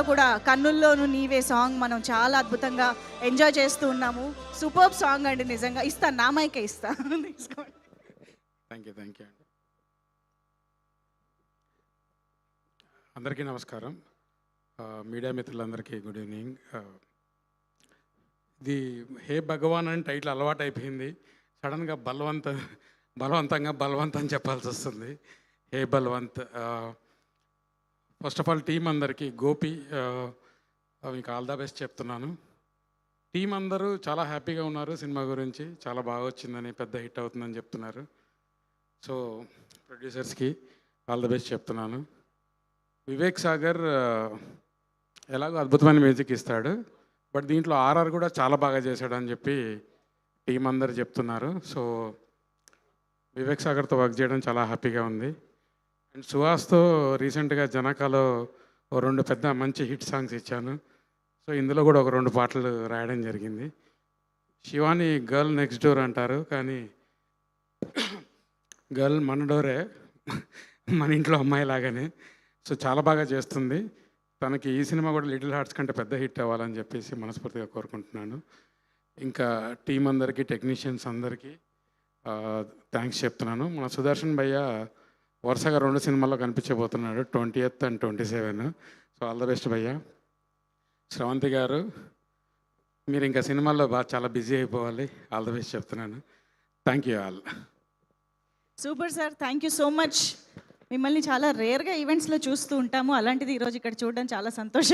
కూడా 'కన్నుల్లోను నీవే' సాంగ్ మనం చాలా అద్భుతంగా ఎంజాయ్ చేస్తూ ఉన్నాము. సూపర్బ్ సాంగ్ అండి నిజంగా. ఇస్తాను, నా మైకే ఇస్తా. తీసుకోండి. థ్యాంక్ యూ అండి. అందరికీ నమస్కారం. మీడియా మిత్రులందరికీ గుడ్ ఈవినింగ్. ఇది హే భగవాన్ అని టైటిల్ అలవాటు అయిపోయింది. సడన్గా బలవంతం చెప్పాల్సి వస్తుంది. Hey Balwant. First of all team అందరికీ గోపి మీకు ఆల్ ద బెస్ట్ చెప్తున్నాను. టీం అందరూ చాలా హ్యాపీగా ఉన్నారు. సినిమా గురించి చాలా బాగా వచ్చిందని, పెద్ద హిట్ అవుతుందని చెప్తున్నారు. సో ప్రొడ్యూసర్స్కి ఆల్ ద బెస్ట్ చెప్తున్నాను. వివేక్ సాగర్ ఎలాగో అద్భుతమైన మ్యూజిక్ ఇస్తాడు, బట్ దీంట్లో ఆర్ఆర్ కూడా చాలా బాగా చేశాడని చెప్పి టీం అందరు చెప్తున్నారు. సో వివేక్ సాగర్తో వర్క్ చేయడం చాలా హ్యాపీగా ఉంది. అండ్ సుహాస్తో రీసెంట్గా జనకాలో ఓ 2 పెద్ద మంచి హిట్ సాంగ్స్ ఇచ్చాను. సో ఇందులో కూడా ఒక 2 పాటలు రాయడం జరిగింది. శివాని గర్ల్ నెక్స్ట్ డోర్ అంటారు, కానీ గర్ల్ మన డోరే, మన ఇంట్లో అమ్మాయి లాగానే. సో చాలా బాగా చేస్తుంది. తనకి ఈ సినిమా కూడా లిటిల్ హార్ట్స్ కంటే పెద్ద హిట్ అవ్వాలని చెప్పేసి మనస్ఫూర్తిగా కోరుకుంటున్నాను. ఇంకా టీం అందరికీ, టెక్నీషియన్స్ అందరికీ థ్యాంక్స్ చెప్తున్నాను. మన సుదర్శన్ భయ్య వరుసగా 2 సినిమాల్లో కనిపించబోతున్నాడు, 20th and 27. So all the best భయ్య. శ్రవంతి గారు, మీరు ఇంకా సినిమాల్లో చాలా బిజీ అయిపోవాలి. ఆల్ ద బెస్ట్ చెప్తున్నాను. Thank you all. Super sir, thank you so much. మిమ్మల్ని చాలా రేర్గా ఈవెంట్స్లో చూస్తూ ఉంటాము. అలాంటిది ఈరోజు ఇక్కడ చూడడం చాలా సంతోషం.